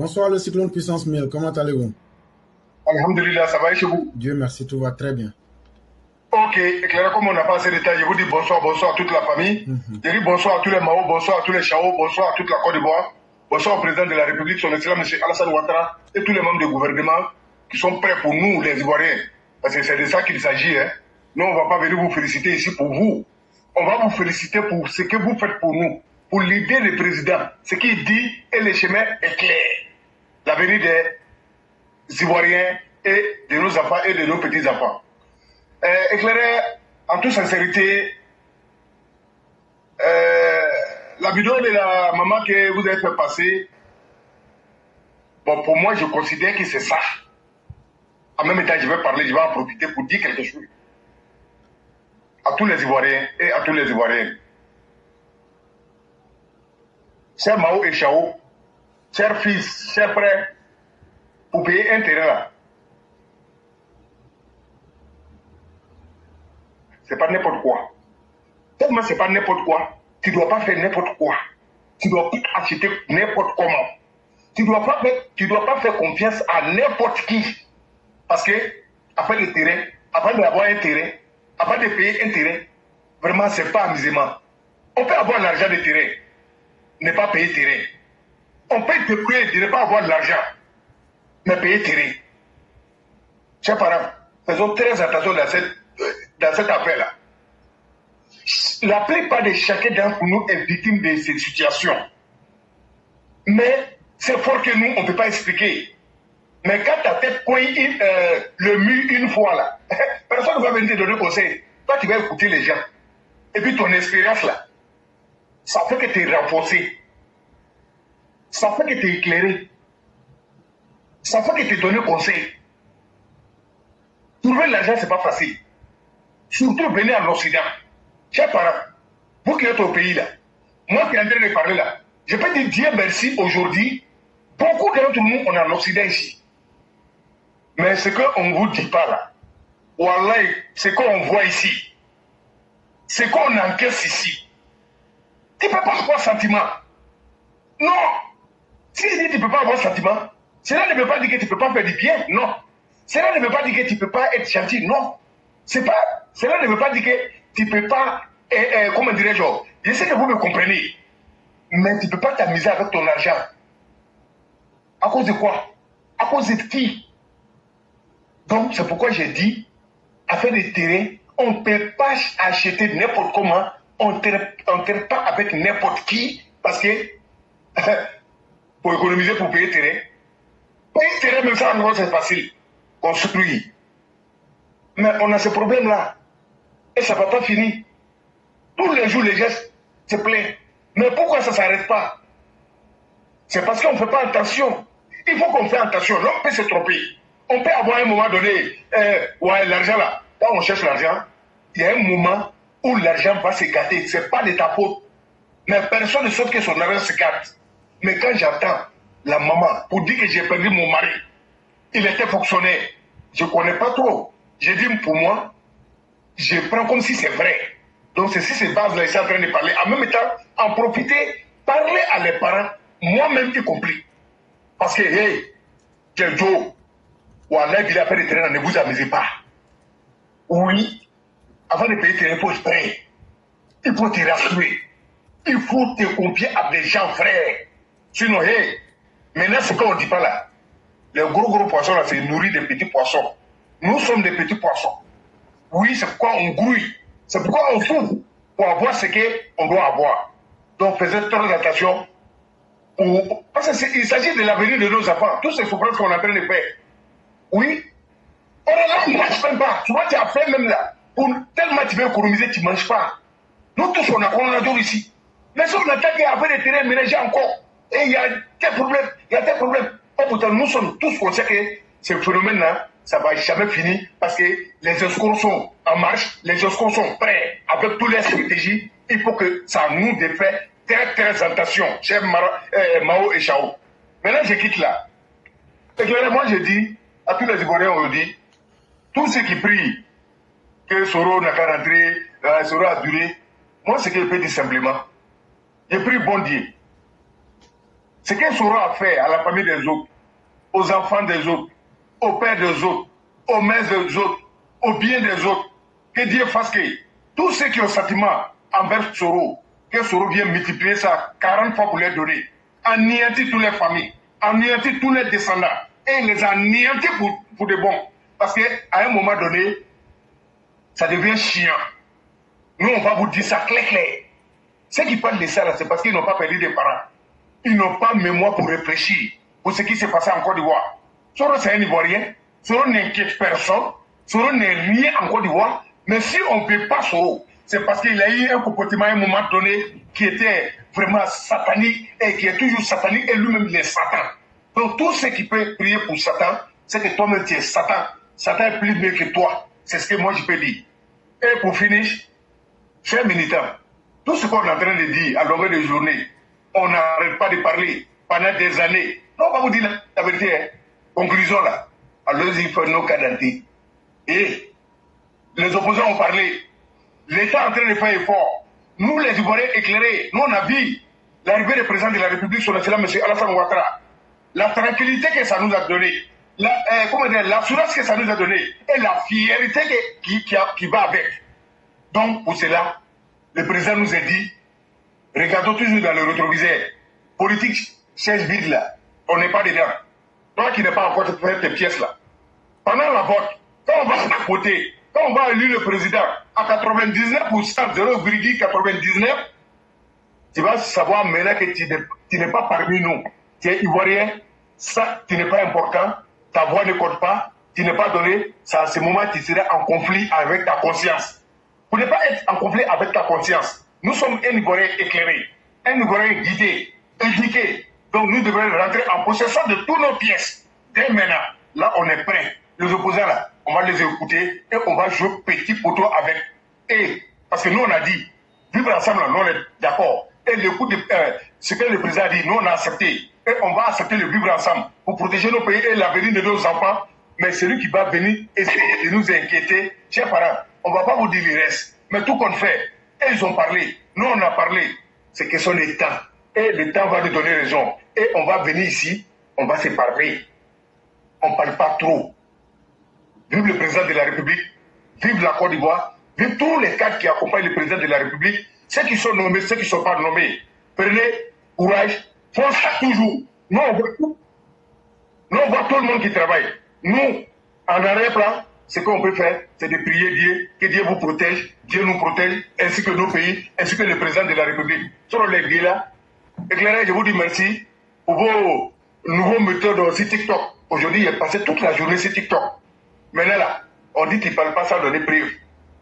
Bonsoir le cyclone puissance 1000, comment allez-vous? Alhamdulillah, ça va et chez vous? Dieu merci, tout va très bien. Ok, éclairé, comme on n'a pas assez de temps, je vous dis bonsoir, bonsoir à toute la famille. Je dis bonsoir à tous les Mao, bonsoir à tous les Chao, bonsoir à toute la Côte d'Ivoire, bonsoir au président de la République, son excellence M. Alassane Ouattara, et tous les membres du gouvernement qui sont prêts pour nous, les Ivoiriens. Parce que c'est de ça qu'il s'agit. Hein. Nous, on ne va pas venir vous féliciter ici pour vous. On va vous féliciter pour ce que vous faites pour nous, pour l'idée du président. Ce qu'il dit et le chemin est clair. L'avenir des Ivoiriens et de nos enfants et de nos petits-enfants. Éclairé, en toute sincérité, la vidéo de la maman que vous avez fait passer, bon, pour moi, je considère que c'est ça. En même temps, je vais parler, je vais en profiter pour dire quelque chose. À tous les Ivoiriens et à tous les Ivoiriens. Chers Mao et Chao, chers fils, chers frères, pour payer un terrain là, c'est pas n'importe quoi. Tellement c'est pas n'importe quoi, tu dois pas faire n'importe quoi. Tu dois pas acheter n'importe comment. Tu dois pas faire confiance à n'importe qui. Parce que, après le terrain, avant d'avoir un terrain, avant de payer un terrain, vraiment c'est pas amusement. On peut avoir l'argent de terrain, ne pas payer terrain. On peut te payer de ne pas avoir l'argent, mais payer terrain. Chers parents, faisons très attention dans cette affaire-là. La plupart de chacun d'entre nous est victime de cette situation. Mais c'est fort que nous, on ne peut pas expliquer. Mais quand ta tête coin le mur une fois là, personne ne va venir te donner conseil. Toi, tu vas écouter les gens. Et puis ton expérience là, ça fait que tu es renforcé. Ça fait que tu es éclairé. Ça fait que tu es donné conseil. Trouver l'argent, ce n'est pas facile. Surtout venir en Occident. Chers parents, vous qui êtes au pays là, moi qui est en train de parler là, je peux dire Dieu merci aujourd'hui. Beaucoup d'entre nous, on est en Occident ici. Mais ce qu'on ne vous dit pas là, Wallah, ce qu'on voit ici, ce qu'on encaisse ici, tu ne peux pas avoir sentiment. Non. Si tu dis que tu ne peux pas avoir sentiment, cela ne veut pas dire que tu ne peux pas faire du bien. Non. Cela ne veut pas dire que tu ne peux pas être gentil. Non. Cela ne veut pas dire que tu ne peux pas, comment dirais-je, je sais que vous me comprenez, mais tu ne peux pas t'amuser avec ton argent. À cause de quoi? À cause de qui? Donc, c'est pourquoi j'ai dit, affaire de terrain, on ne peut pas acheter n'importe comment, on ne traite pas avec n'importe qui, parce que, pour économiser, pour payer terrain, payer terrain, même ça, c'est facile, construire. Mais on a ce problème-là, et ça ne va pas finir. Tous les jours, les gens se plaignent. Mais pourquoi ça ne s'arrête pas? C'est parce qu'on ne fait pas attention. Il faut qu'on fasse attention. L'homme peut se tromper. On peut avoir un moment donné, ouais, l'argent là, quand on cherche l'argent, il y a un moment où l'argent va se gâter. Ce n'est pas de ta faute. Mais personne ne souhaite que son argent se gâte. Mais quand j'entends la maman pour dire que j'ai perdu mon mari, il était fonctionnaire, je ne connais pas trop. Je dis pour moi, je prends comme si c'est vrai. Donc c'est si ces bases-là, ils sont en train de parler. En même temps, en profiter, parler à les parents, moi-même y compris. Parce que, hey, quel jour, Wallah, il a fait des terrains, ne vous amusez pas. Oui, avant de payer terrain, il faut se payer. Il faut te rassurer. Il faut te confier à des gens frères. Sinon, hey, maintenant, ce qu'on ne dit pas là, les gros poissons là, c'est nourrir des petits poissons. Nous sommes des petits poissons. Oui, c'est pourquoi on grouille. C'est pourquoi on souffre pour avoir ce qu'on doit avoir. Donc, faisons très attention. Parce qu'il s'agit de l'avenir de nos enfants. Toutes ces souffrances qu'on est en train de faire. Oui. On ne mange même pas. Tu vois, tu as fait même là. Tellement tu veux économiser, tu ne manges pas. Nous tous, on a dur ici. Mais si on attaque et après les terrains ménagés encore, et il y a des problèmes, Oh, pourtant, nous sommes tous conscients que ce phénomène-là, ça ne va jamais finir parce que les escrocs sont en marche, les escrocs sont prêts avec toutes les stratégies. Il faut que ça nous défait très attention, chers Mao et Chao. Maintenant, je quitte là. Et moi, je dis à tous les Ivoiriens aujourd'hui, tous ceux qui prient que Soro n'a qu'à rentrer, Soro a duré, moi, ce que je peux dire simplement, je prie bon Dieu. Ce que Soro a fait à la famille des autres, aux enfants des autres, aux pères des autres, aux mères des autres, aux biens des autres, que Dieu fasse que tous ceux qui ont sentiment envers Soro, que Soro vienne multiplier ça 40 fois pour les donner, anéantir toutes les familles, anéantir tous les descendants, et les anéantir pour de bon. Parce qu'à un moment donné, ça devient chiant. Nous, on va vous dire ça clair. Ceux qui parlent de ça, c'est parce qu'ils n'ont pas perdu des parents. Ils n'ont pas mémoire pour réfléchir pour ce qui s'est passé en Côte d'Ivoire. Soro, c'est un Ivoirien. Soro n'inquiète personne. Soro n'est rien en Côte d'Ivoire. Mais si on ne paie pas Soro, c'est parce qu'il a eu un comportement à un moment donné qui était vraiment satanique et qui est toujours satanique et lui-même il est Satan. Donc tout ce qui peut prier pour Satan, c'est que toi-même tu es Satan. Satan est plus mieux que toi. C'est ce que moi je peux dire. Et pour finir, chers militants, tout ce qu'on est en train de dire à longueur de journée, on n'arrête pas de parler pendant des années. Non, on va vous dire la vérité. Hein. Conclusion là. Alors il faut nos cadenter. Et les opposants ont parlé. L'État est en train de faire effort. Nous, les Ivoiriens éclairés, nous on a vu l'arrivée du président de la République, son excellent M. Alassane Ouattara. La tranquillité que ça nous a donné, l'assurance que ça nous a donné et la fierté qui va avec. Donc, pour cela, le président nous a dit, regardons toujours dans le rétroviseur. Politique, chaise vide là, on n'est pas dedans. Toi qui n'es pas encore fait tes pièces là. Pendant la vote, quand on va voter, quand on va élire le président à 99%, 0,99, tu vas savoir maintenant que tu n'es pas parmi nous. Tu es ivoirien, ça, tu n'es pas important, ta voix ne compte pas, tu n'es pas donné, ça, à ce moment, tu seras en conflit avec ta conscience. Pour ne pas être en conflit avec ta conscience, nous sommes un Ivoirien éclairé, un Ivoirien guidé, éduqué. Donc nous devons rentrer en possession de toutes nos pièces. Dès maintenant, là, on est prêt. Les opposants, là, on va les écouter et on va jouer petit poteau avec eux. Parce que nous, on a dit, vivre ensemble, nous, on est d'accord. Et le coup de ce que le président a dit, nous, on a accepté. Et on va accepter le vivre ensemble pour protéger nos pays et l'avenir de nos enfants. Mais celui qui va venir essayer de nous inquiéter, chers parents, on ne va pas vous dire le reste. Mais tout qu'on fait, et ils ont parlé, nous, on a parlé. C'est question de temps. Et le temps va nous donner raison. Et on va venir ici, on va se parler. On ne parle pas trop. Vive le président de la République, vive la Côte d'Ivoire, vive tous les cadres qui accompagnent le président de la République, ceux qui sont nommés, ceux qui ne sont pas nommés. Prenez courage, faites ça toujours. Nous, on voit tout. Nous, on voit tout le monde qui travaille. Nous, en arrière-plan, ce qu'on peut faire, c'est de prier Dieu, que Dieu vous protège, Dieu nous protège, ainsi que nos pays, ainsi que le président de la République. Sur les gars là, éclairez, je vous dis merci pour vos nouveaux méthodes sur TikTok. Aujourd'hui, il est passé toute la journée sur TikTok. Maintenant là, on dit qu'ils ne parlent pas sans donner preuve.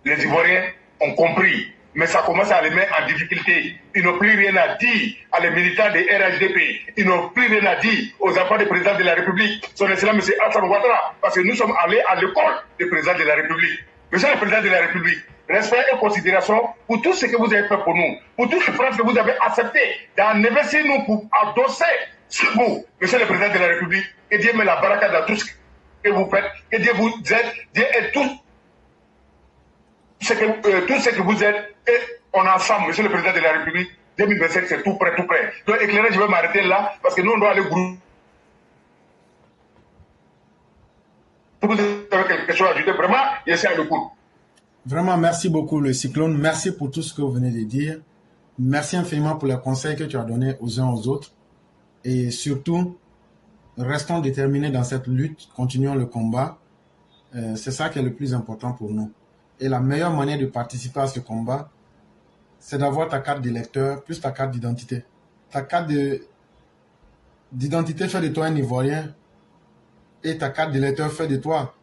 Les Ivoiriens ont compris, mais ça commence à les mettre en difficulté. Ils n'ont plus rien à dire à les militants des RHDP. Ils n'ont plus rien à dire aux enfants du président de la République. Son excellent M. Alassane Ouattara, parce que nous sommes allés à l'école du président de la République. Monsieur le président de la République, respect et considération pour tout ce que vous avez fait pour nous, pour toutes les phrases que vous avez acceptées d'investir nous pour endosser sur vous, monsieur le président de la République, et Dieu met la baraka dans tout ce que vous faites, que Dieu vous aide, Dieu aide tout ce que vous êtes, et on est ensemble, monsieur le président de la République. 2025, c'est tout prêt, tout prêt. Donc, éclairé, je vais m'arrêter là, parce que nous, on doit aller grouper. Vous avez quelque chose à ajouter, vraiment, je suis à l'écoute. Vraiment, merci beaucoup, le Cyclone. Merci pour tout ce que vous venez de dire. Merci infiniment pour les conseils que tu as donnés aux uns aux autres. Et surtout, restons déterminés dans cette lutte, continuons le combat. C'est ça qui est le plus important pour nous. Et la meilleure manière de participer à ce combat, c'est d'avoir ta carte d'électeur plus ta carte d'identité. Ta carte d'identité fait de toi un Ivoirien et ta carte d'électeur fait de toi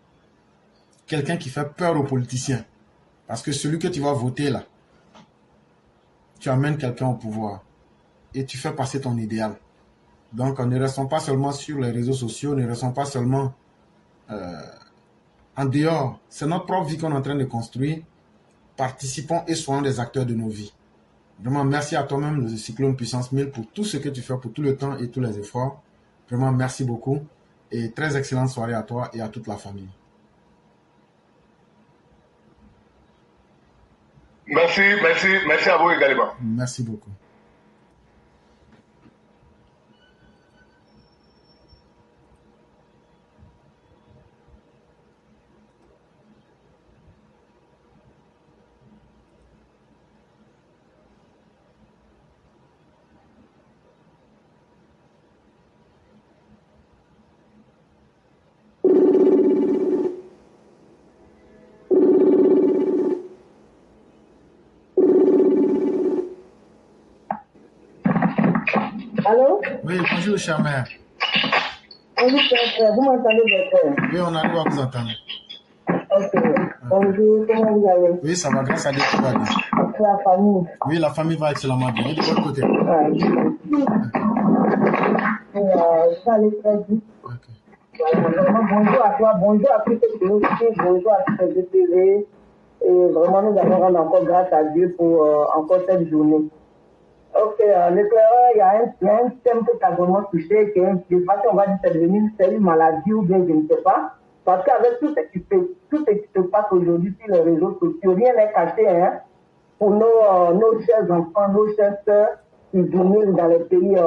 quelqu'un qui fait peur aux politiciens. Parce que celui que tu vas voter là, tu amènes quelqu'un au pouvoir et tu fais passer ton idéal. Donc, ne restons pas seulement sur les réseaux sociaux, ne restons pas seulement en dehors. C'est notre propre vie qu'on est en train de construire. Participons et soyons des acteurs de nos vies. Vraiment, merci à toi-même, le Cyclone Puissance 1000, pour tout ce que tu fais, pour tout le temps et tous les efforts. Vraiment, merci beaucoup. Et très excellente soirée à toi et à toute la famille. Merci à vous également. Merci beaucoup. Oui, bonjour, cher maire. Bonjour, frère. Vous m'entendez, docteur? Oui, on arrive à vous entendre. Ok. Bonjour, comment vous allez? Oui, ça va, grâce à Dieu, tout va bien. La famille? Oui, la famille va excellemment bien. Et de votre côté? Je vais aller très vite. Vraiment, bonjour à toi, bonjour à tous ceux qui nous suivent, bonjour à tous les TV. Et vraiment, nous allons rendre encore grâce à Dieu pour encore cette journée. Ok, l'éclaireur, il y a un thème que tu as vraiment touché, qui est, de façon, on va dire, c'est une maladie ou bien je ne sais pas. Parce qu'avec tout ce qui se passe aujourd'hui sur les réseaux sociaux, rien n'est caché, hein, pour nos chers enfants, nos chères sœurs qui vivent dans les pays,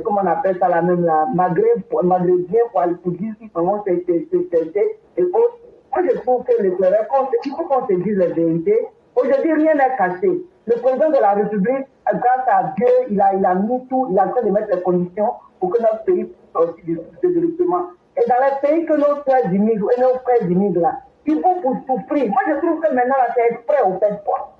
comment on appelle ça, la même, la maghrébien, pour dire si vraiment c'est et autres. Moi, je trouve que l'éclaireur, il faut qu'on se dise la vérité. Aujourd'hui, rien n'est caché. Le président de la République, grâce à Dieu, il a mis tout, il est en train de mettre les conditions pour que notre pays puisse sortir de ce développement. Et dans les pays que nos frères immigrent, et nos frères immigrent là, ils vont pour souffrir. Moi, je trouve que maintenant, c'est exprès au fait quoi.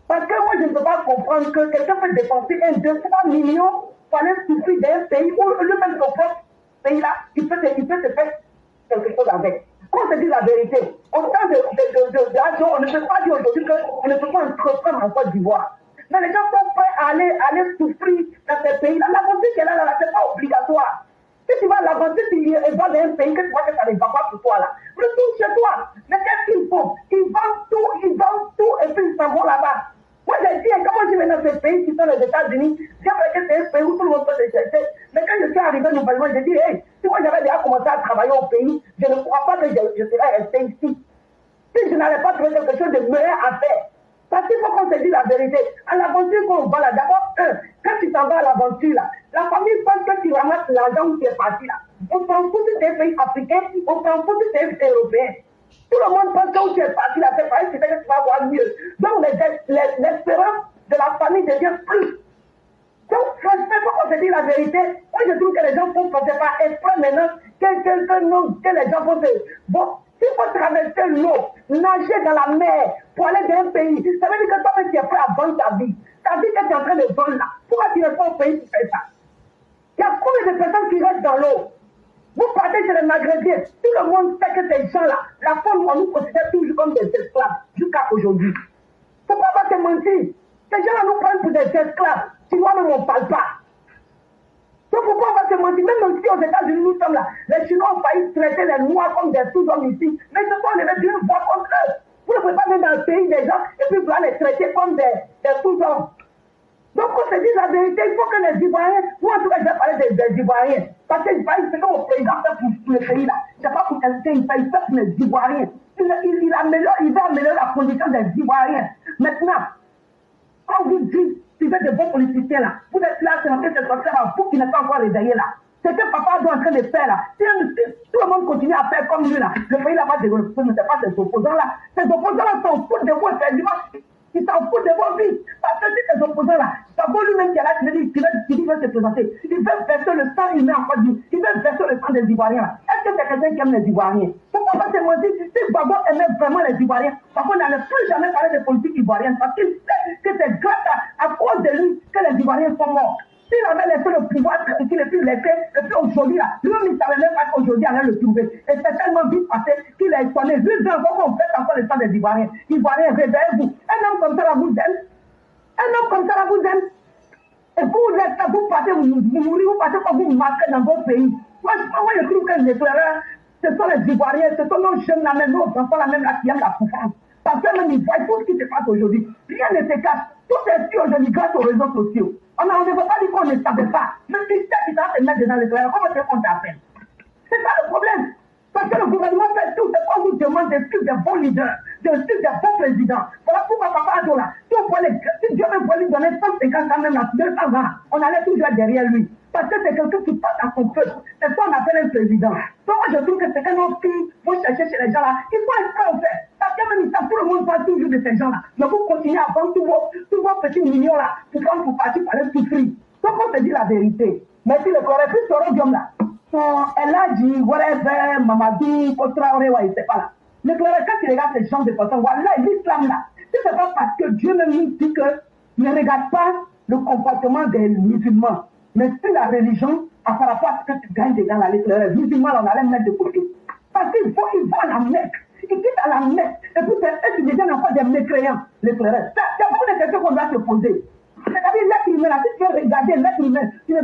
Parce que moi, je ne peux pas comprendre que quelqu'un peut dépenser 1, 2, 3 millions pour aller souffrir d'un pays où lui-même son propre pays là, il peut se faire quelque chose avec. Qu'on se dise la vérité, autant d'argent, on ne peut pas dire aujourd'hui qu'on ne peut pas entreprendre en Côte d'Ivoire. Mais les gens sont prêts à aller souffrir dans ces pays-là. L'aventure qu'elle a là, c'est pas obligatoire. Si tu vas à l'aventure, tu vas dans un pays que tu vois que ça ne va pas pour toi là. Retourne chez toi. Mais qu'est-ce qu'ils font? Ils vendent tout et puis ils s'en vont là-bas. Moi, j'ai dit, comment je vais dans ces pays qui sont les États-Unis, j'ai fait que c'est un pays où tout le monde peut se chercher. Mais quand je suis arrivé nouvellement, j'ai dit, hey, si moi j'avais déjà commencé à travailler au pays, je ne crois pas que je serais resté ici. Si je n'avais pas trouvé quelque chose de meilleur à faire. Parce qu'il faut qu'on se dise la vérité. À l'aventure qu'on va là, d'abord, quand tu t'en vas à l'aventure là, la famille pense que tu ramasses l'argent où tu es parti là. On s'en fout si c'est un pays africain, on s'en fout si c'est un pays européen. Tout le monde pense que où tu es parti là, c'est pareil, c'est que tu vas avoir mieux. Donc l'espérance de la famille devient plus. Donc, franchement, il faut qu'on se dise la vérité. Moi, je trouve que les gens font passer par exprès maintenant que les gens vont se... Bon, s'il faut traverser l'eau, nager dans la mer pour aller dans un pays, ça veut dire que toi, tu es prêt à vendre ta vie. Ta vie que tu es en train de vendre là. Pourquoi tu n'es pas au pays pour faire ça? Il y a combien de personnes qui restent dans l'eau? Vous partez chez les Maghrébins, tout le monde sait que ces gens-là, la forme, on nous considère toujours comme des esclaves, jusqu'à aujourd'hui. Pourquoi on va te mentir? Ces gens-là nous prennent pour des esclaves. Chinois même, on ne parle pas. Donc pourquoi on va se mentir? Même si aux États-Unis, nous sommes là, les Chinois ont failli traiter les Noirs comme des sous-hommes ici, mais ce sont les mêmes d'une voix contre eux. Vous ne pouvez pas venir dans le pays des gens et puis vouloir les traiter comme des sous-hommes. Donc, on se dit la vérité, il faut que les Ivoiriens, moi en tout cas, je vais parler des Ivoiriens, parce que c'est comme mon président fait pour le pays là, c'est pas pour quelqu'un, il fait pour les Ivoiriens. Il va améliorer la condition des Ivoiriens. Maintenant, quand vous dites, tu faites de bons politiciens là, vous êtes là, c'est en train de se sortir à vous qui n'êtes pas encore réveillé là. C'est que papa doit en train de faire là. Si tout le monde continue à faire comme lui là, le pays là va développer, mais c'est pas ces opposants là. Ces opposants là s'en foutent de vous, effectivement. Ils s'en foutent de vos vies. Parce que si ces opposants-là, ça vaut lui-même qui est là, qui veut se présenter. Il veut verser le sang humain en Côte d'Ivoire. Il veut verser le sang des Ivoiriens. Est-ce que c'est quelqu'un qui aime les Ivoiriens? Pourquoi pas se mentir? Si Gbagbo aimait vraiment les Ivoiriens, parce qu'on n'allait plus jamais parler de politique ivoirienne, parce qu'il sait que c'est grâce à cause de lui que les Ivoiriens sont morts. S'il avait laissé le pouvoir tranquille et puis aujourd'hui, là, lui-même, il ne savait même pas qu'aujourd'hui, il allait le trouver. Et c'est tellement vite passé qu'il a étonné. Juste encore, on fait encore le sang des Ivoiriens. Ivoiriens, réveillez-vous. Un homme comme ça, là, vous aime. Un homme comme ça, là, vous aime. Et vous êtes là, vous partez, vous mourrez, vous partez comme vous marquez dans votre pays. Moi, je trouve que les éclaireurs, ce sont les Ivoiriens, ce sont nos jeunes, là, même nos enfants, là, même là, qui aiment la souffrance. Parce que même ils voient tout ce qui se passe aujourd'hui. Rien ne se cache. Tout est su aujourd'hui grâce aux réseaux sociaux. On ne veut pas dire qu'on ne savait pas. Mais tu sais qu'il va se mettre dans l'éclaireur. Comment est-ce qu'on t'appelle? C'est ça le problème. Parce que le gouvernement fait tout. C'est qu'on nous demande de suivre des bons leaders, de suivre des bons présidents. Voilà pourquoi papa Ado là, si Dieu veut lui donner 150 ans, même là, 200 ans, on allait toujours être derrière lui. Parce que c'est quelqu'un qui passe à son peuple. C'est ça qu'on appelle un président. Donc moi je trouve que c'est que nos filles vont chercher chez les gens là. Il faut être en fait. Parce que même tout le monde parle toujours de ces gens là. Mais vous continuez à vendre tous vos petits millions là pour prendre pour partir par les souffrir. Donc on se dit la vérité. Mais si le corps est plus sur le là, elle a dit, whatever, Mamadou, Kotraoré, ouais, il sait pas là. Mais quand tu regardes ces gens de personnes, voilà, l'islam là, c'est pas parce que Dieu même nous dit que ne regarde pas le comportement des musulmans. Mais sur la religion, par rapport à ce que tu gagnes dans la l'éclairage, les musulmans, on allait mettre de côté. Parce qu'ils vont à la Mecque. Ils quittent à la Mecque. Et puis, tu deviens encore des mécréants, l'éclairage. C'est beaucoup de questions qu'on doit se poser. C'est-à-dire, l'être humain, là, si tu veux regarder l'être humain, tu ne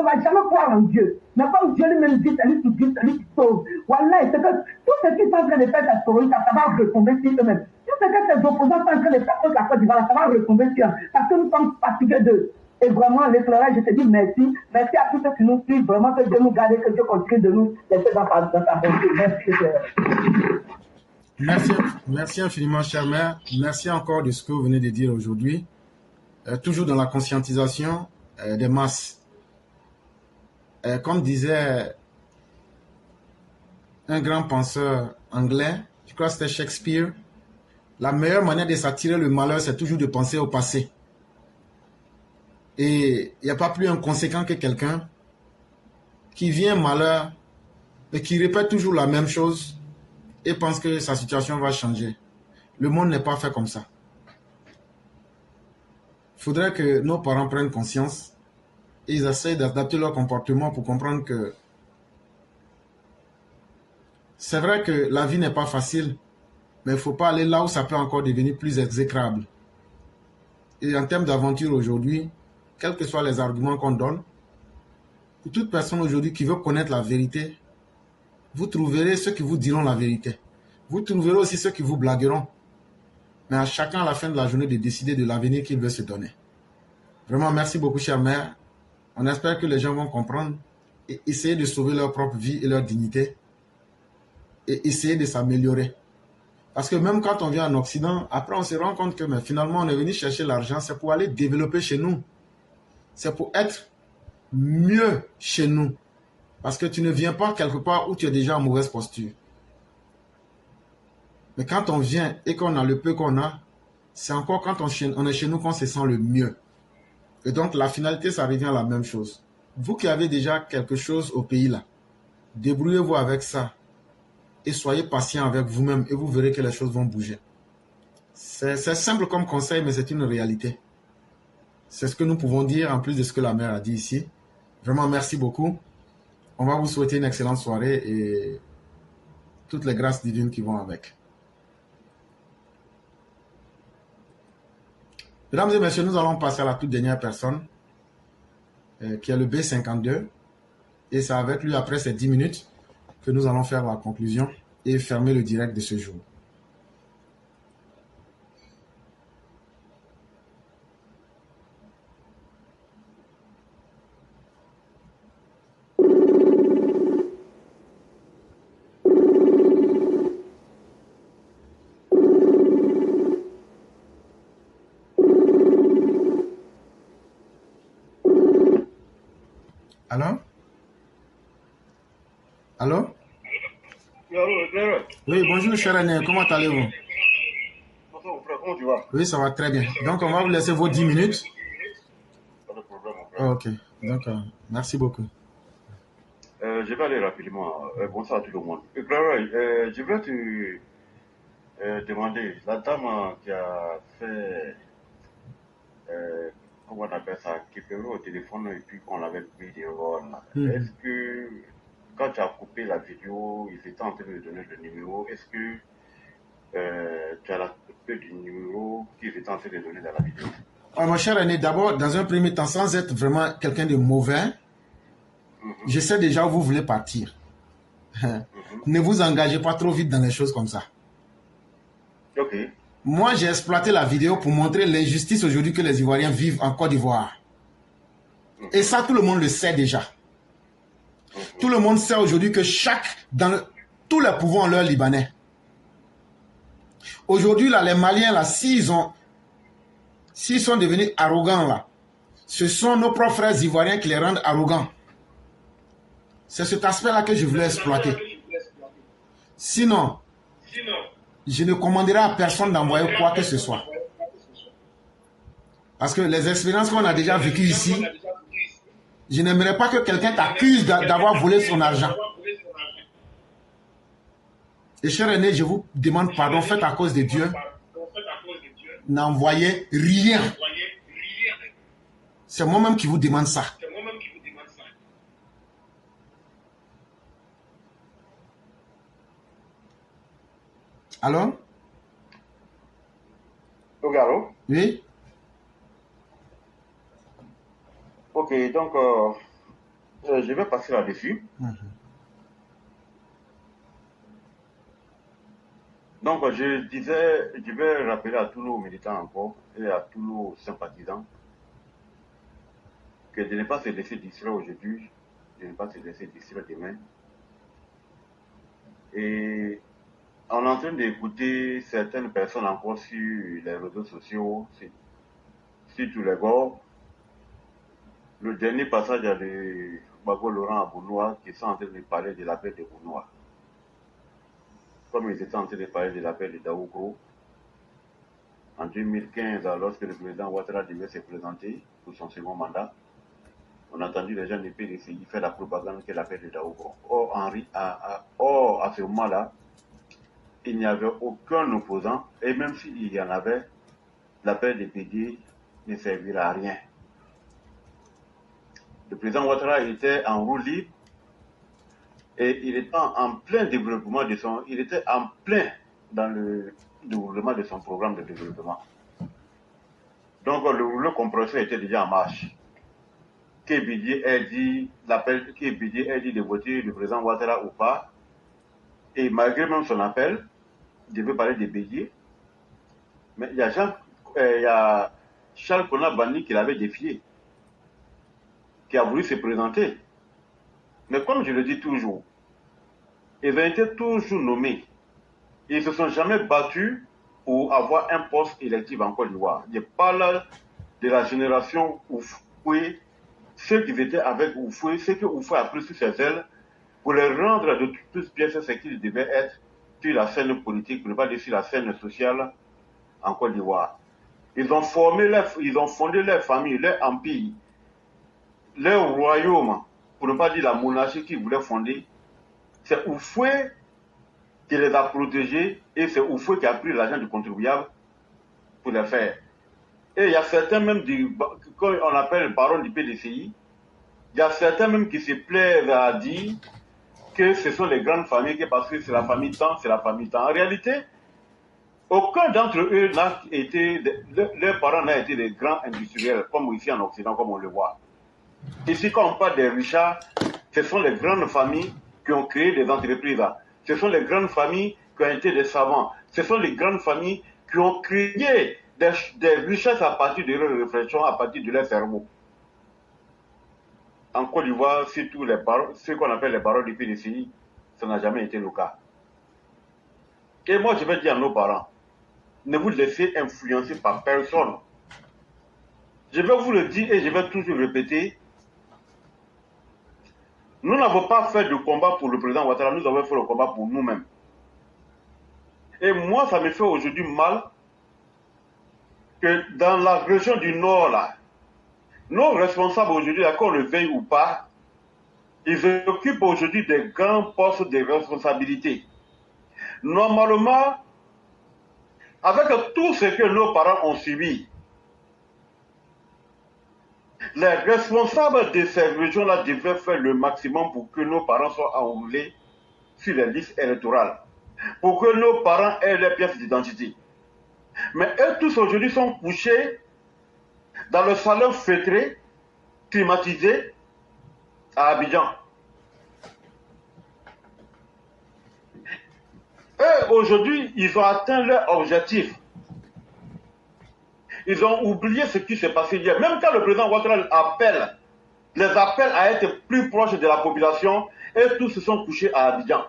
vas jamais croire en Dieu. Mais comme Dieu lui-même dit, c'est lui qui sauve. Voilà, c'est que tout ce qu'ils sont en train de faire, ça va retomber sur eux-mêmes. Tout ce que tes opposants sont en train de faire contre la Côte d'Ivoire, ça va retomber sur eux. Parce que nous sommes fatigués d'eux. Et vraiment, l'éclairage, je te dis merci. Merci à tous ceux qui nous suivent. Vraiment, que Dieu nous garde, que Dieu continue de nous laisser dans sa bonté. Merci. Merci infiniment, chère mère. Merci encore de ce que vous venez de dire aujourd'hui. Toujours dans la conscientisation des masses. Comme disait un grand penseur anglais, je crois que c'était Shakespeare, la meilleure manière de s'attirer le malheur, c'est toujours de penser au passé. Et il n'y a pas plus inconséquent que quelqu'un qui vient malheur et qui répète toujours la même chose et pense que sa situation va changer. Le monde n'est pas fait comme ça. Il faudrait que nos parents prennent conscience et ils essayent d'adapter leur comportement pour comprendre que c'est vrai que la vie n'est pas facile, mais il ne faut pas aller là où ça peut encore devenir plus exécrable. Et en termes d'aventure aujourd'hui, quels que soient les arguments qu'on donne, pour toute personne aujourd'hui qui veut connaître la vérité, vous trouverez ceux qui vous diront la vérité. Vous trouverez aussi ceux qui vous blagueront. Mais à chacun, à la fin de la journée, de décider de l'avenir qu'il veut se donner. Vraiment, merci beaucoup, chère mère. On espère que les gens vont comprendre et essayer de sauver leur propre vie et leur dignité et essayer de s'améliorer. Parce que même quand on vient en Occident, après on se rend compte que mais finalement, on est venu chercher l'argent, c'est pour aller développer chez nous. C'est pour être mieux chez nous. Parce que tu ne viens pas quelque part où tu es déjà en mauvaise posture. Mais quand on vient et qu'on a le peu qu'on a, c'est encore quand on est chez nous qu'on se sent le mieux. Et donc la finalité, ça revient à la même chose. Vous qui avez déjà quelque chose au pays là, débrouillez-vous avec ça. Et soyez patient avec vous-même et vous verrez que les choses vont bouger. C'est simple comme conseil, mais c'est une réalité. C'est ce que nous pouvons dire en plus de ce que la mère a dit ici. Vraiment, merci beaucoup. On va vous souhaiter une excellente soirée et toutes les grâces divines qui vont avec. Mesdames et messieurs, nous allons passer à la toute dernière personne, qui est le B52. Et c'est avec lui, après ces 10 minutes, que nous allons faire la conclusion et fermer le direct de ce jour. Allô? Allô? Oui, bonjour cher René, comment allez-vous? Bonjour frère, comment tu vas? Oui, ça va très bien. Donc on va vous laisser vos 10 minutes. Pas de problème mon frère. Ok, donc merci beaucoup. Je vais aller rapidement. Bonsoir à tout le monde. Frère, je vais te demander, la dame qui a fait, comment on appelle ça, qui fait au téléphone et puis qu'on l'avait pris des rôles. Est-ce que quand tu as coupé la vidéo, il était en train de donner le numéro, est-ce que tu as la copie du numéro qu'il était en train de donner dans la vidéo? Mon cher René, d'abord, dans un premier temps, sans être vraiment quelqu'un de mauvais, je sais déjà où vous voulez partir. Ne vous engagez pas trop vite dans les choses comme ça. Ok. Moi, j'ai exploité la vidéo pour montrer l'injustice aujourd'hui que les Ivoiriens vivent en Côte d'Ivoire. Et ça, tout le monde le sait déjà. Tout le monde sait aujourd'hui que tous les pouvoirs ont leur Libanais. Aujourd'hui, là, les Maliens, là, s'ils sont devenus arrogants, là, ce sont nos propres frères ivoiriens qui les rendent arrogants. C'est cet aspect-là que je voulais exploiter. Sinon, je ne commanderai à personne d'envoyer quoi que ce soit. Parce que les expériences qu'on a déjà vécues ici, je n'aimerais pas que quelqu'un t'accuse d'avoir volé son argent. Et cher René, je vous demande pardon, faites à cause de Dieu. N'envoyez rien. C'est moi-même qui vous demande ça. Alors? Ok, allô? Oui? Ok, donc je vais passer là-dessus. Donc je disais, je vais rappeler à tous nos militants encore et à tous nos sympathisants que de ne pas se laisser distraire aujourd'hui, de ne pas se laisser distraire demain. Et on est en train d'écouter certaines personnes encore sur les réseaux sociaux, sur tous les bords. Le dernier passage à de Bago Laurent à Bounois qui sont en train de parler de l'appel de Bounois. Comme ils étaient en train de parler de l'appel de Daougro en 2015, lorsque le président Ouattara devait se présenter pour son second mandat, on a entendu les gens du PDCI faire la propagande que l'appel de Daougro. Or, à ce moment-là, il n'y avait aucun opposant, et même s'il y en avait, l'appel de PD ne servira à rien. Le président Ouattara était en roue libre et il était en plein développement de son... Il était en plein dans le développement de son programme de développement. Donc le rouleau compresseur était déjà en marche. Kébidi a dit de voter le président Ouattara ou pas. Et malgré même son appel, il devait parler de Bédier. Mais il y a Charles Konabani qui l'avait défié, qui a voulu se présenter. Mais comme je le dis toujours, ils ont été toujours nommés. Ils ne se sont jamais battus pour avoir un poste électif en Côte d'Ivoire. Je parle de la génération Oufoué, ceux qui étaient avec Oufoué, ceux que Oufoué a pris sur ses ailes pour les rendre de toutes pièces ce qu'ils devaient être sur la scène politique, pour ne pas dire sur la scène sociale en Côte d'Ivoire. Ils ont fondé leur famille, leur empire, leur royaume, pour ne pas dire la monarchie qu'ils voulaient fonder. C'est Oufoué qui les a protégés et c'est Oufoué qui a pris l'argent du contribuable pour les faire. Et il y a certains même, qu'on appelle le baron du PDCI, il y a certains même qui se plaisent à dire que ce sont les grandes familles, parce que c'est la famille tant, c'est la famille tant. En réalité, aucun d'entre eux n'a été, leurs parents n'a été des grands industriels, comme ici en Occident, comme on le voit. Ici, quand on parle des richards, ce sont les grandes familles qui ont créé des entreprises. Ce sont les grandes familles qui ont été des savants. Ce sont les grandes familles qui ont créé des richesses à partir de leurs réflexions, à partir de leur cerveau. En Côte d'Ivoire, surtout ceux qu'on appelle les barons du PDCI, ça n'a jamais été le cas. Et moi, je vais dire à nos parents, ne vous laissez influencer par personne. Je vais vous le dire et je vais toujours répéter. Nous n'avons pas fait de combat pour le président Ouattara, nous avons fait le combat pour nous-mêmes. Et moi, ça me fait aujourd'hui mal que dans la région du Nord, là, nos responsables aujourd'hui, qu'on le veuille ou pas, ils occupent aujourd'hui des grands postes de responsabilité. Normalement, avec tout ce que nos parents ont subi, les responsables de ces régions-là devaient faire le maximum pour que nos parents soient enrôlés sur les listes électorales, pour que nos parents aient les pièces d'identité. Mais eux tous aujourd'hui sont couchés dans le salon feutré, climatisé, à Abidjan. Eux, aujourd'hui, ils ont atteint leur objectif. Ils ont oublié ce qui s'est passé hier. Même quand le président Ouattara les appelle à être plus proches de la population, et tous se sont couchés à Abidjan.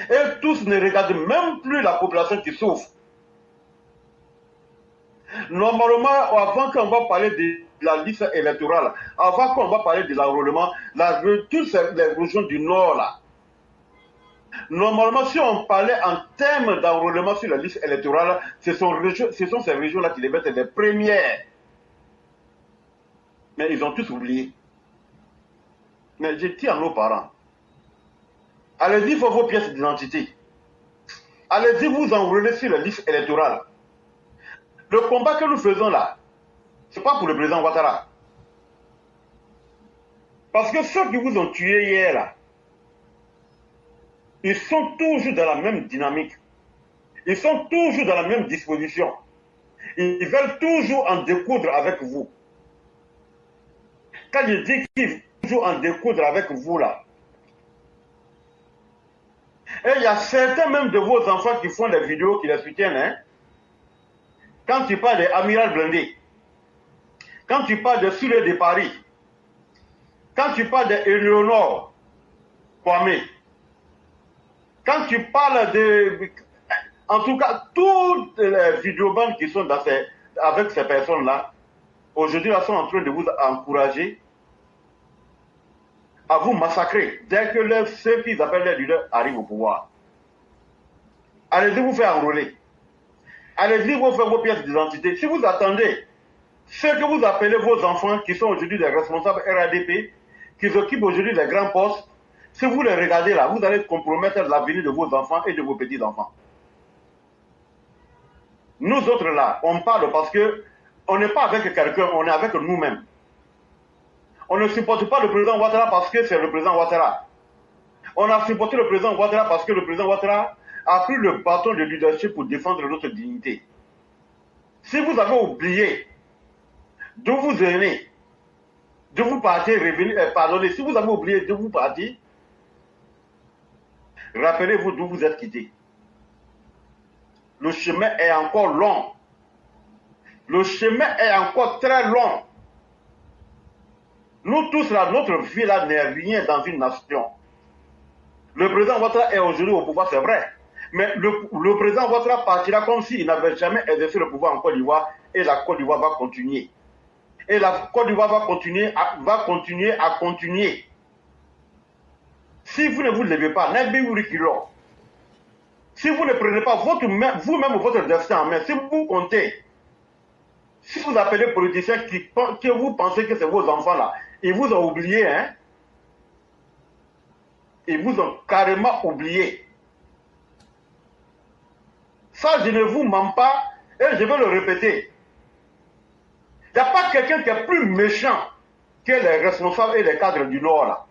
Et tous ne regardent même plus la population qui souffre. Normalement, avant qu'on va parler de la liste électorale, avant qu'on va parler de l'enrôlement, toutes les régions du Nord, là, normalement, si on parlait en termes d'enrôlement sur la liste électorale, ce sont ces régions-là qui devaient être les premières. Mais ils ont tous oublié. Mais je dis à nos parents, allez-y pour vos pièces d'identité. Allez-y vous enrôler sur la liste électorale. Le combat que nous faisons là, Ce n'est pas pour le président Ouattara. Parce que ceux qui vous ont tué hier, là, ils sont toujours dans la même dynamique. Ils sont toujours dans la même disposition. Ils veulent toujours en découdre avec vous. Quand je dis qu'ils veulent toujours en découdre avec vous, là, et il y a certains même de vos enfants qui font des vidéos qui les soutiennent, hein. Quand tu parles d'Amiral Blindé, quand tu parles de Soulé de Paris, quand tu parles d'Éléonore Kwame, quand tu parles de... En tout cas, toutes les vidéobandes qui sont dans avec ces personnes-là, aujourd'hui, elles sont en train de vous encourager à vous massacrer dès que ceux qu'ils appellent les leaders arrivent au pouvoir. Allez-y vous faire enrôler. Allez-y vous faire vos pièces d'identité. Si vous attendez ceux que vous appelez vos enfants, qui sont aujourd'hui des responsables RADP, qui occupent aujourd'hui les grands postes, si vous les regardez là, vous allez compromettre l'avenir de vos enfants et de vos petits-enfants. Nous autres là, on parle parce que on n'est pas avec quelqu'un, on est avec nous-mêmes. On ne supporte pas le président Ouattara parce que c'est le président Ouattara. On a supporté le président Ouattara parce que le président Ouattara a pris le bâton de leadership pour défendre notre dignité. Si vous avez oublié de vous aimer, de vous partir, revenir, pardonnez, si vous avez oublié de vous partir, rappelez-vous d'où vous êtes quitté. Le chemin est encore long. Le chemin est encore très long. Nous tous là, notre vie là n'est rien dans une nation. Le président Ouattara est aujourd'hui au pouvoir, c'est vrai. Mais le président Ouattara partira comme s'il n'avait jamais exercé le pouvoir en Côte d'Ivoire et la Côte d'Ivoire va continuer. Et la Côte d'Ivoire va continuer à continuer. Si vous ne vous levez pas, si vous ne prenez pas vous-même votre destin en main, si vous comptez, si vous appelez politiciens que vous pensez que c'est vos enfants là, ils vous ont oublié, hein? Ils vous ont carrément oublié. Ça, je ne vous mens pas et je vais le répéter. Il n'y a pas quelqu'un qui est plus méchant que les responsables et les cadres du Nord là.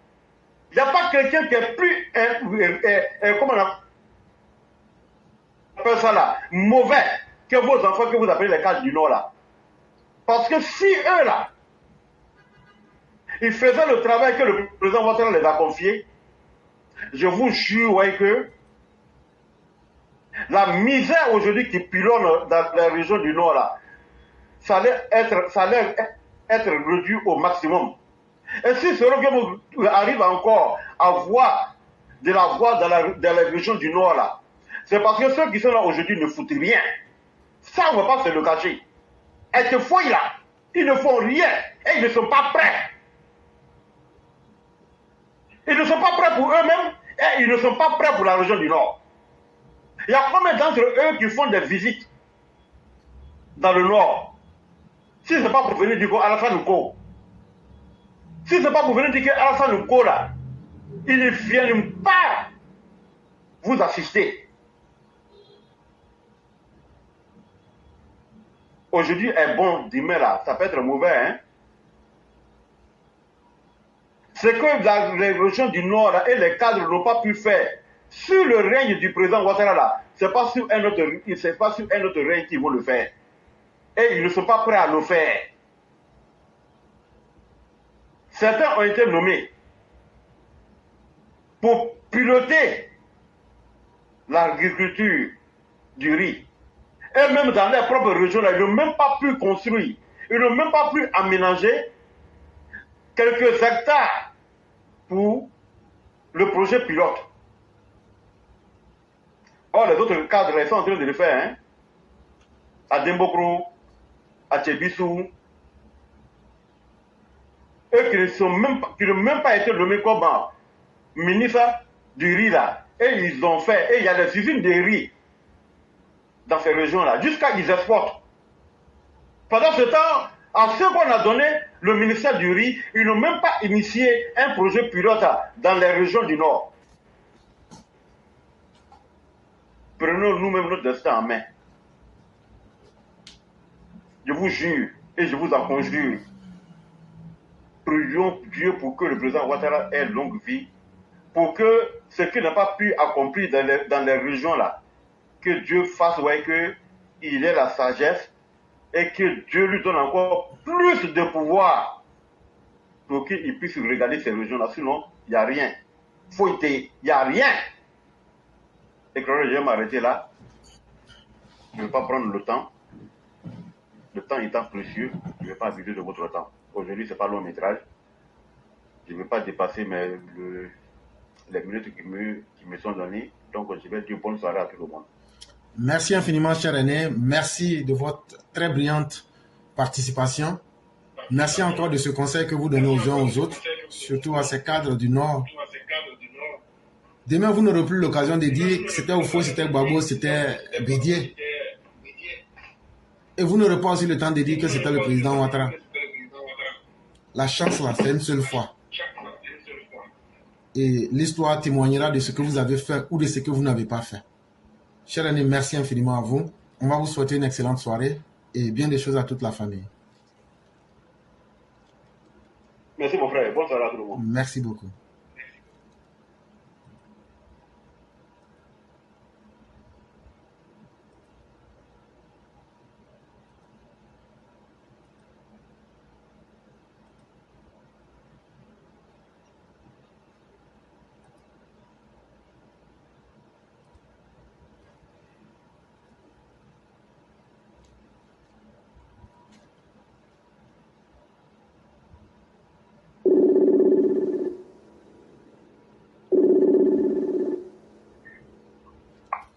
Il n'y a pas quelqu'un qui est plus, comment on appelle ça là, mauvais que vos enfants que vous appelez les cadres du Nord là. Parce que si eux là, ils faisaient le travail que le président Ouattara les a confié, je vous jure ouais, que la misère aujourd'hui qui pilonne dans la région du Nord là, ça allait être réduit au maximum. Et si ce Roguem arrive encore à voir de la voix dans la région du Nord là, c'est parce que ceux qui sont là aujourd'hui ne foutent rien. Ça, on ne va pas se le cacher. Et ce fouille là, ils ne font rien et ils ne sont pas prêts. Ils ne sont pas prêts pour eux-mêmes et ils ne sont pas prêts pour la région du Nord. Il y a combien d'entre eux qui font des visites dans le Nord? Si ce n'est pas pour venir dire qu'Alassane Ouko, si ce n'est pas pour venir dire qu'Alassane Ouko là, ils ne viennent pas vous assister. Aujourd'hui est bon, demain là, ça peut être mauvais, hein. Ce que la région du Nord là, et les cadres n'ont pas pu faire sur le règne du président Ouattara là, c'est pas sur un autre règne qu'ils vont le faire. Et ils ne sont pas prêts à le faire. Certains ont été nommés pour piloter l'agriculture du riz. Et même dans leur propre région, là, ils n'ont même pas pu construire, ils n'ont même pas pu aménager quelques hectares pour le projet pilote. Or, les autres cadres, ils sont en train de le faire, hein? À Dembokro, à Tchébissou, eux qui n'ont même pas été nommés comme ministre du riz là. Et ils ont fait, et il y a des usines de riz dans ces régions-là, jusqu'à qu'ils exportent. Pendant ce temps, à ceux qu'on a donné le ministère du riz, ils n'ont même pas initié un projet pilote dans les régions du Nord. Prenons nous-mêmes notre destin en main. Je vous jure, Et je vous en conjure, prions Dieu pour que le président Ouattara ait longue vie, pour que ce qu'il n'a pas pu accomplir dans les régions là, que Dieu fasse qu'il ait la sagesse et que Dieu lui donne encore plus de pouvoir pour qu'il puisse regarder ces régions-là. Sinon, il n'y a rien. Il n'y a rien. Et que je vais m'arrêter là. Je ne vais pas prendre le temps. Le temps étant précieux, je ne vais pas abuser de votre temps. Aujourd'hui, ce n'est pas long métrage. Je ne vais pas dépasser les minutes qui me sont données. Donc, je vais dire bonne soirée à tout le monde. Merci infiniment, cher René. Merci de votre très brillante participation. Merci encore de ce conseil que vous donnez aux uns aux autres, surtout à ces cadres du Nord. Demain, vous n'aurez plus l'occasion de dire que c'était Oufo, c'était Gbagbo, c'était Bédié. Et vous n'aurez pas aussi le temps de dire que c'était le président Ouattara. La chance, là, c'est une seule fois. Et l'histoire témoignera de ce que vous avez fait ou de ce que vous n'avez pas fait. Cher René, merci infiniment à vous. On va vous souhaiter une excellente soirée et bien des choses à toute la famille. Merci mon frère. Bonne soirée à tout le monde. Merci beaucoup.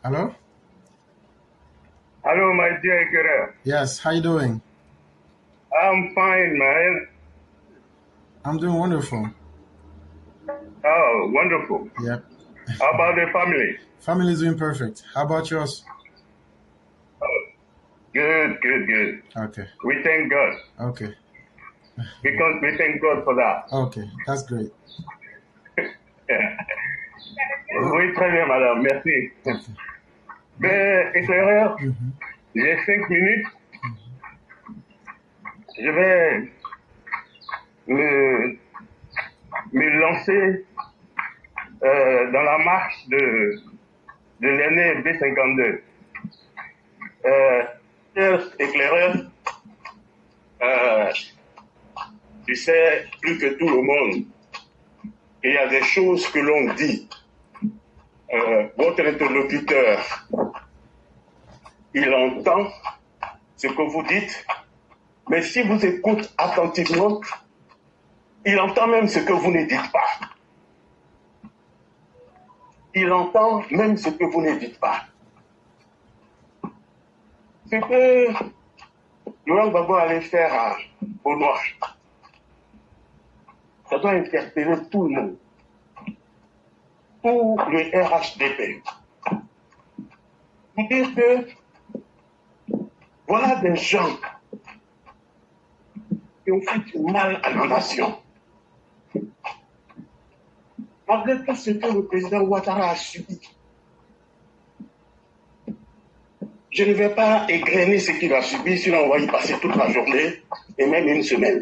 Hello? Hello, my dear Ikere. Yes, how you doing? I'm fine, man. I'm doing wonderful. Oh, wonderful. Yep. How about the family? Family is doing perfect. How about yours? Oh, good. Okay. We thank God. Okay. Because we thank God for that. Okay, that's great. Oui, très bien, madame. Merci. Okay. Ben, éclaireur, j'ai 5 minutes. Je vais me lancer dans la marche de l'année B52. Chers éclaireurs, tu sais plus que tout le monde, il y a des choses que l'on dit. Votre interlocuteur, il entend ce que vous dites, mais si vous écoutez attentivement, il entend même ce que vous ne dites pas. Il entend même ce que vous ne dites pas. Ce que Laurent Gbagbo allait faire au Noir, ça doit interpeller tout le monde. Pour le RHDP. Pour dire que voilà des gens qui ont fait du mal à la nation. Malgré tout ce que le président Ouattara a subi, je ne vais pas égrener ce qu'il a subi, sinon on va y passer toute la journée et même une semaine.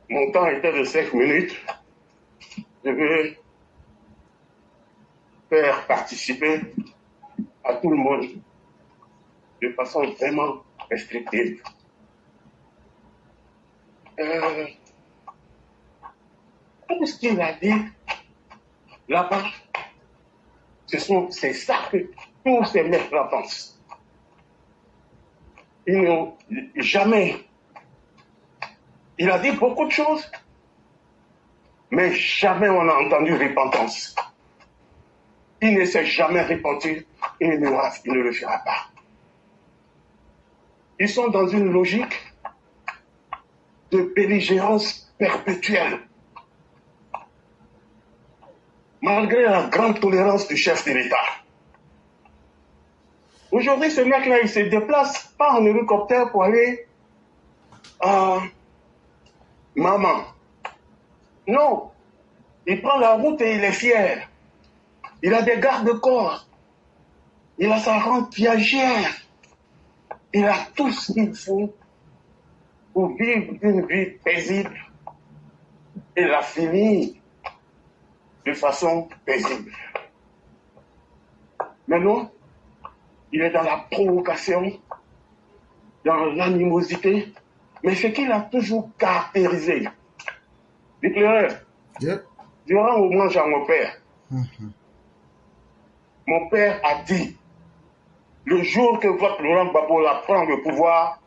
Mon temps était de 5 minutes. Je veux faire participer à tout le monde de façon vraiment restrictive. Tout ce qu'il a dit là-bas, c'est ça que tous ces mecs-là pensent. Ils n'ont jamais. Il a dit beaucoup de choses, mais jamais on a entendu repentance. Il ne s'est jamais repenti et il ne le fera pas. Ils sont dans une logique de belligérance perpétuelle. Malgré la grande tolérance du chef de l'État. Aujourd'hui, ce mec-là, il se déplace pas en hélicoptère pour aller à Maman. Non. Il prend la route et il est fier. Il a des gardes-corps. Il a sa rente viagère. Il a tout ce qu'il faut pour vivre une vie paisible et la finir de façon paisible. Maintenant, il est dans la provocation, dans l'animosité, mais ce qu'il a toujours caractérisé, l'éclaireur, durant au moins à mon père, mon père a dit, le jour que votre Laurent Gbagbo va prendre le pouvoir,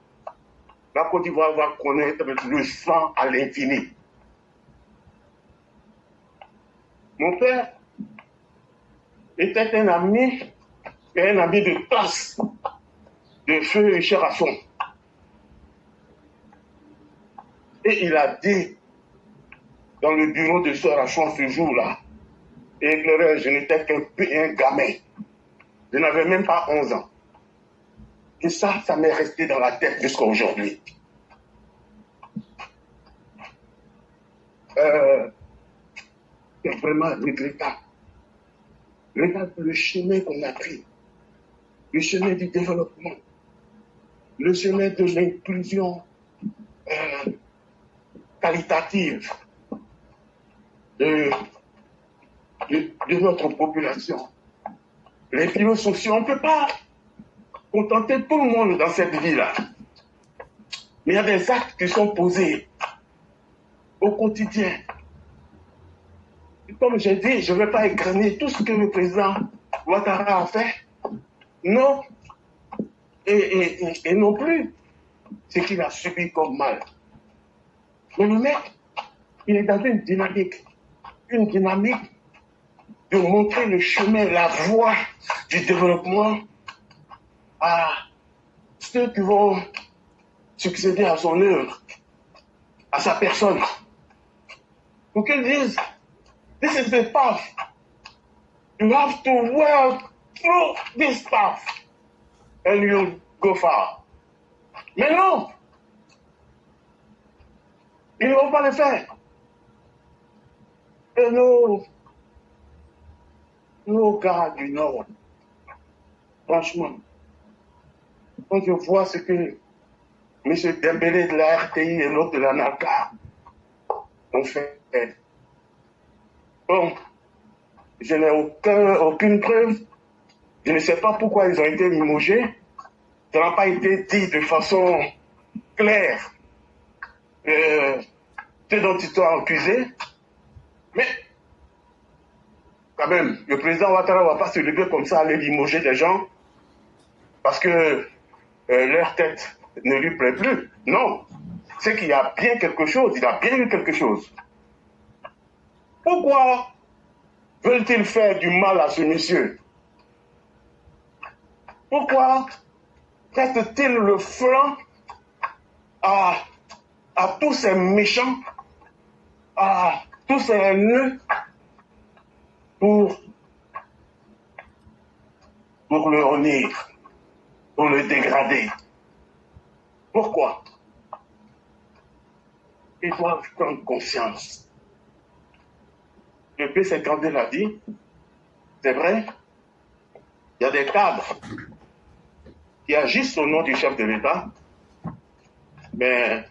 la Côte d'Ivoire va connaître le sang à l'infini. Mon père était un ami de classe de feu et cher à fond. Et il a dit dans le bureau de Sœur Rachon ce jour-là, éclaireur, je n'étais qu'un gamin. Je n'avais même pas 11 ans. Et ça m'est resté dans la tête jusqu'à aujourd'hui. C'est vraiment regrettable. Regarde le chemin qu'on a pris, le chemin du développement, le chemin de l'inclusion qualitative de notre population. Les piliers sociaux, on ne peut pas contenter tout le monde dans cette vie-là. Mais il y a des actes qui sont posés au quotidien. Et comme j'ai dit, je ne vais pas égrener tout ce que le président Ouattara a fait. Non. Et non plus ce qu'il a subi comme mal. Mais le mec, il est dans une dynamique de montrer le chemin, la voie du développement à ceux qui vont succéder à son œuvre, à sa personne. Pour qu'ils disent, this is the path. You have to work through this path and you'll go far. Mais non, ils ne vont pas le faire. Et nos gars du Nord, franchement, quand je vois ce que M. Dembélé de la RTI et l'autre de la NACA ont fait, bon, je n'ai aucune preuve, je ne sais pas pourquoi ils ont été limogés, ça n'a pas été dit de façon claire ce dont ils sont accusés, mais quand même, le président Ouattara ne va pas se lever comme ça, aller limoger des gens parce que leur tête ne lui plaît plus. Non, c'est qu'il y a bien quelque chose, il a bien eu quelque chose. Pourquoi veulent-ils faire du mal à ce monsieur? Pourquoi prête-t-il le flanc à tous ces méchants, à tous ces haineux pour le honnir, pour le dégrader? Pourquoi? Ils doivent prendre conscience. Le P52 l'a dit, c'est vrai, il y a des cadres qui agissent au nom du chef de l'État, mais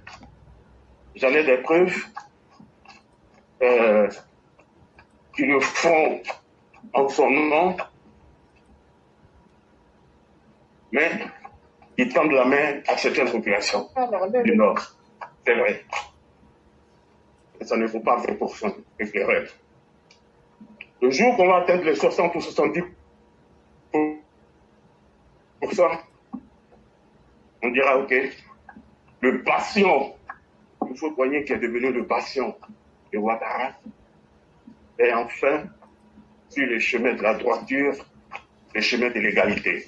j'en ai des preuves qui le font en son nom, mais ils tendent la main à certaines populations du Nord. C'est vrai. Et ça ne vaut pas 20% éclaireur. Le jour qu'on va atteindre les 60 ou 70%, on dira, OK, le bastion, il faut croire qui est devenu le bastion de Ouattara, est enfin sur les chemins de la droiture, les chemins de l'égalité.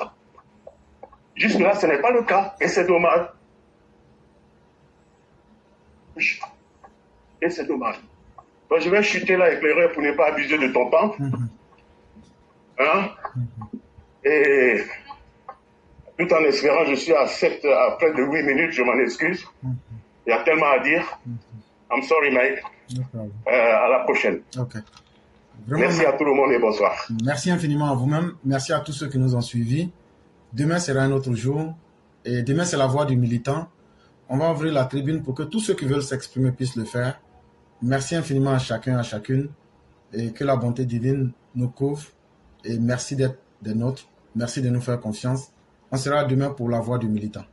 Jusque-là, ce n'est pas le cas, et c'est dommage. Et c'est dommage. Donc, je vais chuter là, éclaireur, pour ne pas abuser de ton temps. Hein? Et tout en espérant, je suis à près de 8 minutes, je m'en excuse. Il y a tellement à dire. I'm sorry, Mike. À la prochaine. Okay. Vraiment, merci à tout le monde et bonsoir. Merci infiniment à vous-même. Merci à tous ceux qui nous ont suivis. Demain sera un autre jour. Et demain, c'est la voix du militant. On va ouvrir la tribune pour que tous ceux qui veulent s'exprimer puissent le faire. Merci infiniment à chacun, à chacune. Et que la bonté divine nous couvre. Et merci d'être des nôtres. Merci de nous faire confiance. On sera demain pour la voix du militant.